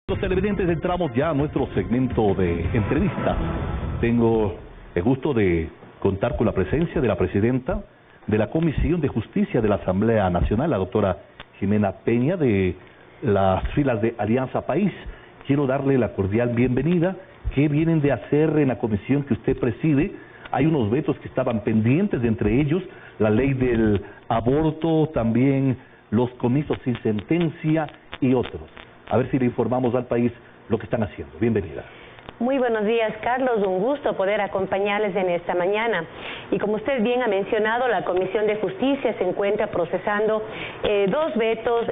Los televidentes, entramos ya a nuestro segmento de entrevistas. Tengo el gusto de contar con la presencia de la presidenta de la Comisión de Justicia de la Asamblea Nacional, la doctora Jimena Peña, de las filas de Alianza País. Quiero darle la cordial bienvenida. ¿Qué vienen de hacer en la comisión que usted preside? Hay unos vetos que estaban pendientes, entre ellos la ley del aborto, también los comicios sin sentencia y otros. A ver si le informamos al país lo que están haciendo. Bienvenida. Muy buenos días, Carlos. Un gusto poder acompañarles en esta mañana. Y como usted bien ha mencionado, la Comisión de Justicia se encuentra procesando dos vetos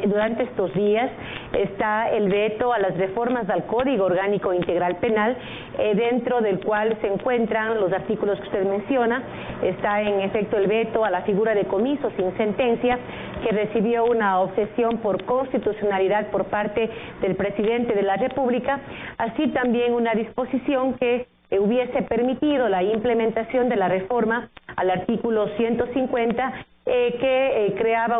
durante estos días. Está el veto a las reformas al Código Orgánico Integral Penal, dentro del cual se encuentran los artículos que usted menciona. Está en efecto el veto a la figura de comiso sin sentencia, que recibió una objeción por constitucionalidad por parte del presidente de la República, así también una disposición que hubiese permitido la implementación de la reforma al artículo 150, que creaba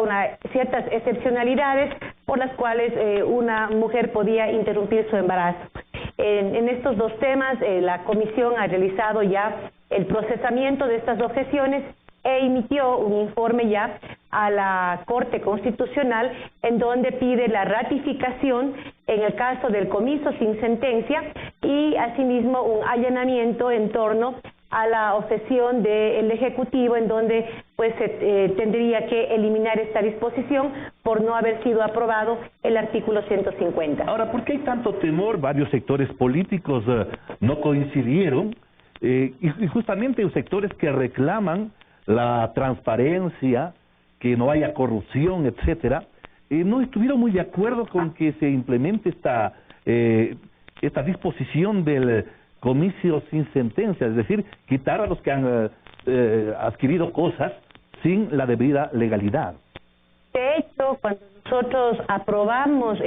ciertas excepcionalidades por las cuales una mujer podía interrumpir su embarazo. En estos dos temas, la comisión ha realizado ya el procesamiento de estas objeciones e emitió un informe ya a la Corte Constitucional, en donde pide la ratificación en el caso del comiso sin sentencia y asimismo un allanamiento en torno a la objeción del Ejecutivo, en donde pues se tendría que eliminar esta disposición por no haber sido aprobado el artículo 150. Ahora, ¿por qué hay tanto temor? Varios sectores políticos no coincidieron, y justamente sectores que reclaman la transparencia, que no haya corrupción, etcétera, no estuvieron muy de acuerdo con que se implemente esta disposición del comicio sin sentencia, es decir, quitar a los que han adquirido cosas sin la debida legalidad. De hecho, cuando nosotros aprobamos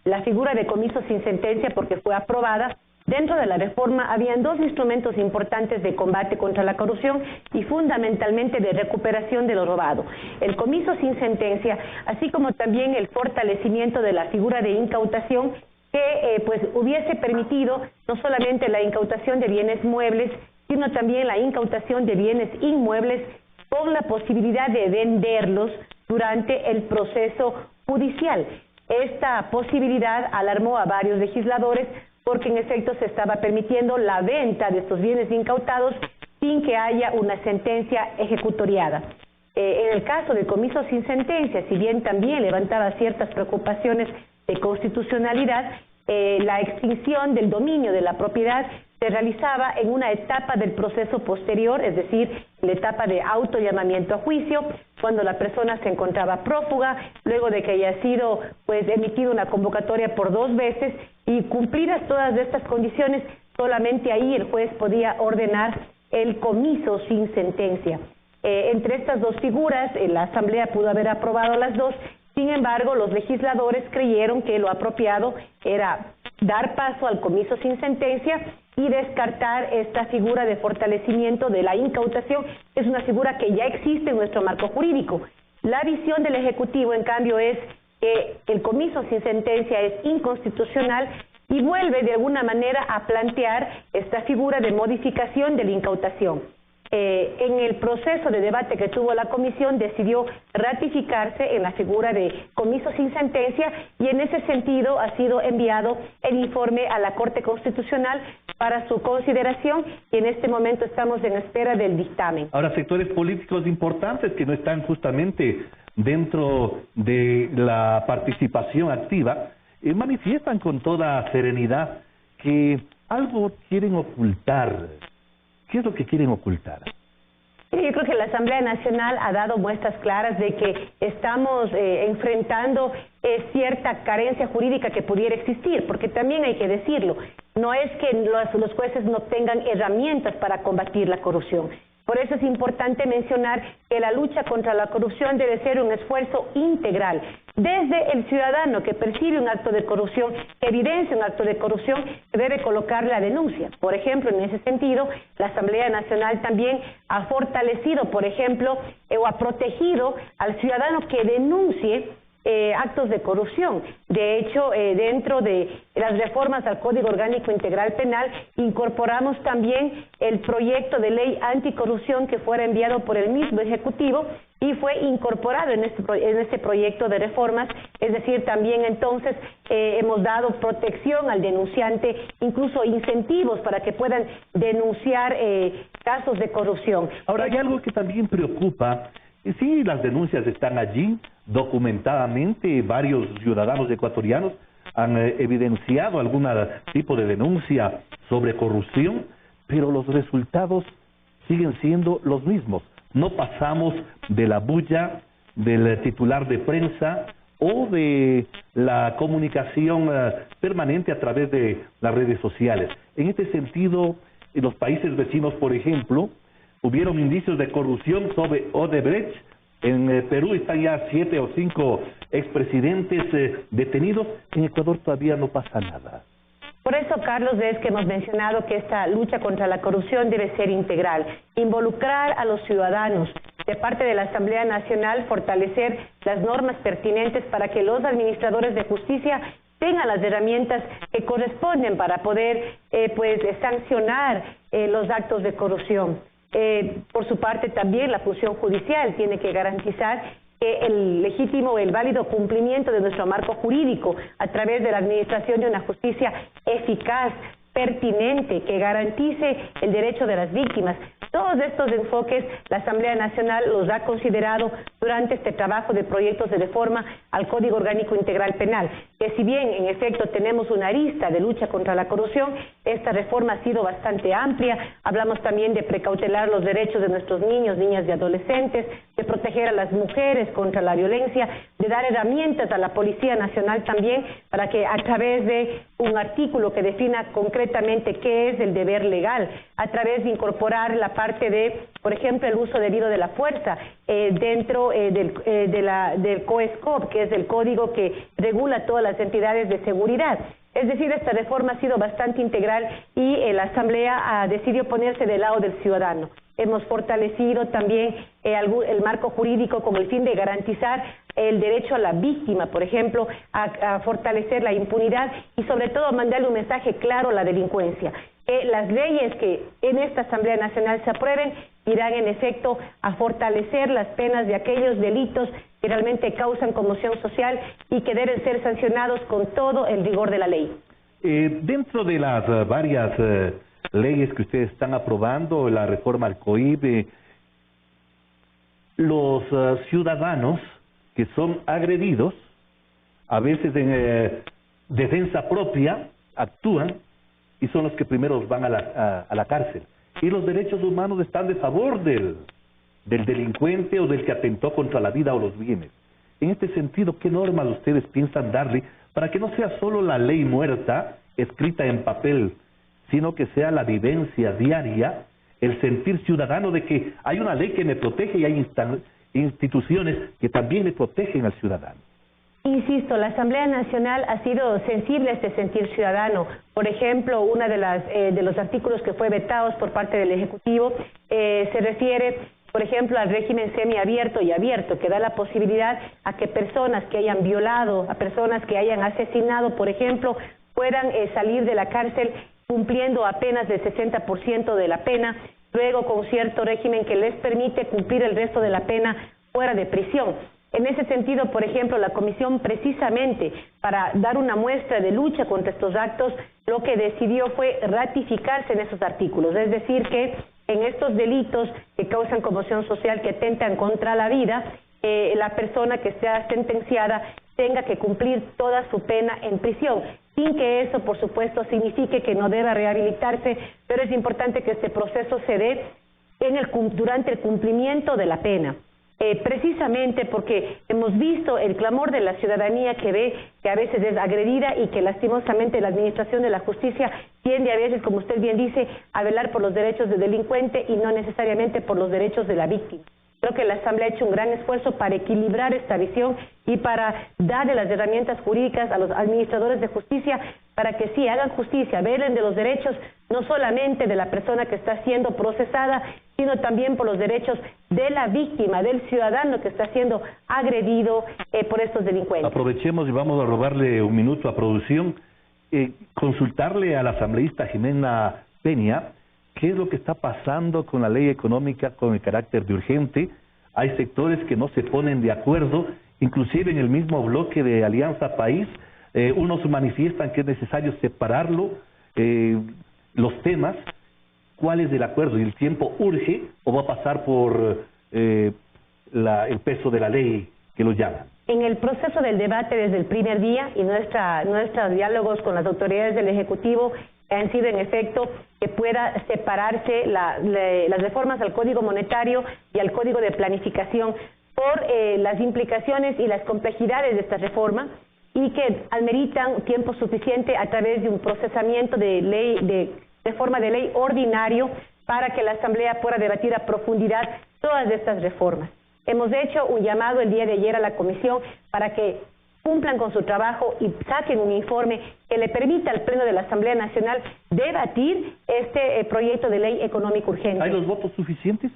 la figura de comiso sin sentencia, porque fue aprobada, dentro de la reforma habían dos instrumentos importantes de combate contra la corrupción y fundamentalmente de recuperación de lo robado: el comiso sin sentencia, así como también el fortalecimiento de la figura de incautación, que pues hubiese permitido no solamente la incautación de bienes muebles, sino también la incautación de bienes inmuebles con la posibilidad de venderlos durante el proceso judicial. Esta posibilidad alarmó a varios legisladores, porque en efecto se estaba permitiendo la venta de estos bienes incautados sin que haya una sentencia ejecutoriada. En el caso del comiso sin sentencia, si bien también levantaba ciertas preocupaciones de constitucionalidad, la extinción del dominio de la propiedad se realizaba en una etapa del proceso posterior, es decir, la etapa de autollamamiento a juicio, cuando la persona se encontraba prófuga, luego de que haya sido pues emitida una convocatoria por 2 veces, y cumplidas todas estas condiciones, solamente ahí el juez podía ordenar el comiso sin sentencia. Entre estas dos figuras, la Asamblea pudo haber aprobado las dos. Sin embargo, los legisladores creyeron que lo apropiado era dar paso al comiso sin sentencia y descartar esta figura de fortalecimiento de la incautación, que es una figura que ya existe en nuestro marco jurídico. La visión del Ejecutivo, en cambio, es que el comiso sin sentencia es inconstitucional y vuelve de alguna manera a plantear esta figura de modificación de la incautación. En el proceso de debate que tuvo la comisión, decidió ratificarse en la figura de comiso sin sentencia, y en ese sentido ha sido enviado el informe a la Corte Constitucional para su consideración, y en este momento estamos en espera del dictamen. Ahora, sectores políticos importantes que no están justamente dentro de la participación activa manifiestan con toda serenidad que algo quieren ocultar. ¿Qué es lo que quieren ocultar? Yo creo que la Asamblea Nacional ha dado muestras claras de que estamos enfrentando cierta carencia jurídica que pudiera existir, porque también hay que decirlo, no es que los jueces no tengan herramientas para combatir la corrupción. Por eso es importante mencionar que la lucha contra la corrupción debe ser un esfuerzo integral, desde el ciudadano que percibe un acto de corrupción, que evidencia un acto de corrupción, debe colocar la denuncia. Por ejemplo, en ese sentido, la Asamblea Nacional también ha fortalecido, por ejemplo, o ha protegido al ciudadano que denuncie actos de corrupción. De hecho, dentro de las reformas al Código Orgánico Integral Penal, incorporamos también el proyecto de ley anticorrupción que fuera enviado por el mismo Ejecutivo y fue incorporado en este proyecto de reformas, es decir, también entonces hemos dado protección al denunciante, incluso incentivos para que puedan denunciar casos de corrupción. Ahora, hay algo que también preocupa. Sí, las denuncias están allí, documentadamente, varios ciudadanos ecuatorianos han evidenciado algún tipo de denuncia sobre corrupción, pero los resultados siguen siendo los mismos. No pasamos de la bulla del titular de prensa o de la comunicación permanente a través de las redes sociales. En este sentido, en los países vecinos, por ejemplo, hubieron indicios de corrupción sobre Odebrecht. En Perú están ya 7 o 5 expresidentes detenidos. En Ecuador todavía no pasa nada. Por eso, Carlos, es que hemos mencionado que esta lucha contra la corrupción debe ser integral, involucrar a los ciudadanos, de parte de la Asamblea Nacional, fortalecer las normas pertinentes para que los administradores de justicia tengan las herramientas que corresponden para poder sancionar los actos de corrupción. Por su parte, también la función judicial tiene que garantizar que el legítimo, el válido cumplimiento de nuestro marco jurídico a través de la administración de una justicia eficaz, pertinente, que garantice el derecho de las víctimas. Todos estos enfoques la Asamblea Nacional los ha considerado durante este trabajo de proyectos de reforma al Código Orgánico Integral Penal, que si bien en efecto tenemos una arista de lucha contra la corrupción, esta reforma ha sido bastante amplia. Hablamos también de precautelar los derechos de nuestros niños, niñas y adolescentes, de proteger a las mujeres contra la violencia, de dar herramientas a la Policía Nacional también para que a través de un artículo que defina concretamente qué es el deber legal, a través de incorporar la parte de, por ejemplo, el uso debido de la fuerza dentro del COESCOP, que es el código que regula todas las entidades de seguridad. Es decir, esta reforma ha sido bastante integral y la Asamblea decidió ponerse del lado del ciudadano. Hemos fortalecido también el marco jurídico con el fin de garantizar el derecho a la víctima, por ejemplo, a fortalecer la impunidad y sobre todo mandarle un mensaje claro a la delincuencia. Que las leyes que en esta Asamblea Nacional se aprueben irán en efecto a fortalecer las penas de aquellos delitos que realmente causan conmoción social y que deben ser sancionados con todo el rigor de la ley. Dentro de las varias leyes que ustedes están aprobando, la reforma al COIP, los ciudadanos que son agredidos, a veces en defensa propia, actúan y son los que primero van a la cárcel. Y los derechos humanos están de favor del delincuente o del que atentó contra la vida o los bienes. En este sentido, ¿qué normas ustedes piensan darle para que no sea solo la ley muerta, escrita en papel, sino que sea la vivencia diaria, el sentir ciudadano de que hay una ley que me protege y hay instituciones que también le protegen al ciudadano? Insisto, la Asamblea Nacional ha sido sensible a este sentir ciudadano. Por ejemplo, uno de los artículos que fue vetado por parte del Ejecutivo se refiere, por ejemplo, al régimen semiabierto y abierto, que da la posibilidad a que personas que hayan violado, a personas que hayan asesinado, por ejemplo, puedan salir de la cárcel cumpliendo apenas el 60% de la pena, luego con cierto régimen que les permite cumplir el resto de la pena fuera de prisión. En ese sentido, por ejemplo, la Comisión, precisamente para dar una muestra de lucha contra estos actos, lo que decidió fue ratificarse en esos artículos, es decir, que en estos delitos que causan conmoción social, que atentan contra la vida, la persona que sea sentenciada tenga que cumplir toda su pena en prisión, sin que eso, por supuesto, signifique que no deba rehabilitarse, pero es importante que este proceso se dé durante el cumplimiento de la pena. Precisamente porque hemos visto el clamor de la ciudadanía que ve que a veces es agredida y que lastimosamente la administración de la justicia tiende a veces, como usted bien dice, a velar por los derechos del delincuente y no necesariamente por los derechos de la víctima. Creo que la Asamblea ha hecho un gran esfuerzo para equilibrar esta visión y para darle las herramientas jurídicas a los administradores de justicia para que sí hagan justicia, velen de los derechos no solamente de la persona que está siendo procesada, sino también por los derechos de la víctima, del ciudadano que está siendo agredido por estos delincuentes. Aprovechemos y vamos a robarle un minuto a producción, consultarle a la asambleísta Jimena Peña qué es lo que está pasando con la ley económica con el carácter de urgente. Hay sectores que no se ponen de acuerdo, inclusive en el mismo bloque de Alianza País, unos manifiestan que es necesario separarlo, los temas. ¿Cuál es el acuerdo? ¿Y el tiempo urge o va a pasar por el peso de la ley que lo llama? En el proceso del debate desde el primer día y nuestros diálogos con las autoridades del Ejecutivo han sido en efecto que pueda separarse las reformas al Código Monetario y al Código de Planificación por las implicaciones y las complejidades de esta reforma y que ameritan tiempo suficiente a través de un procesamiento de reforma de ley ordinario para que la Asamblea pueda debatir a profundidad todas estas reformas. Hemos hecho un llamado el día de ayer a la Comisión para que cumplan con su trabajo y saquen un informe que le permita al Pleno de la Asamblea Nacional debatir este proyecto de ley económico urgente. ¿Hay los votos suficientes?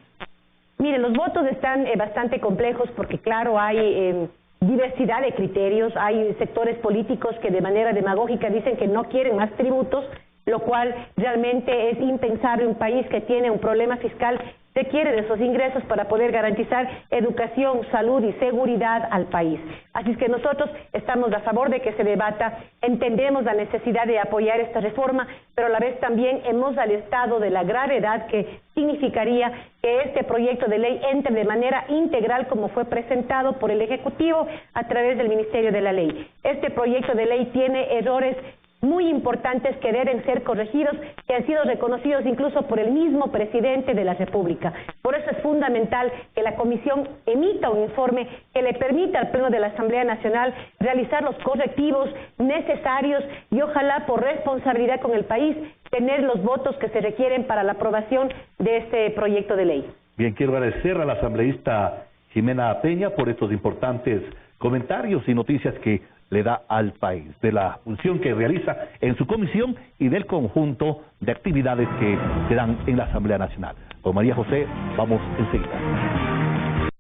Mire, los votos están bastante complejos porque, claro, hay diversidad de criterios, hay sectores políticos que de manera demagógica dicen que no quieren más tributos, lo cual realmente es impensable. Un país que tiene un problema fiscal requiere de esos ingresos para poder garantizar educación, salud y seguridad al país. Así es que nosotros estamos a favor de que se debata, entendemos la necesidad de apoyar esta reforma, pero a la vez también hemos alertado de la gravedad que significaría que este proyecto de ley entre de manera integral como fue presentado por el Ejecutivo a través del Ministerio de la Ley. Este proyecto de ley tiene errores muy importantes que deben ser corregidos, que han sido reconocidos incluso por el mismo presidente de la República. Por eso es fundamental que la Comisión emita un informe que le permita al Pleno de la Asamblea Nacional realizar los correctivos necesarios y ojalá por responsabilidad con el país tener los votos que se requieren para la aprobación de este proyecto de ley. Bien, quiero agradecer a la asambleísta Jimena Peña por estos importantes comentarios y noticias que le da al país, de la función que realiza en su comisión y del conjunto de actividades que se dan en la Asamblea Nacional. Con María José, vamos enseguida.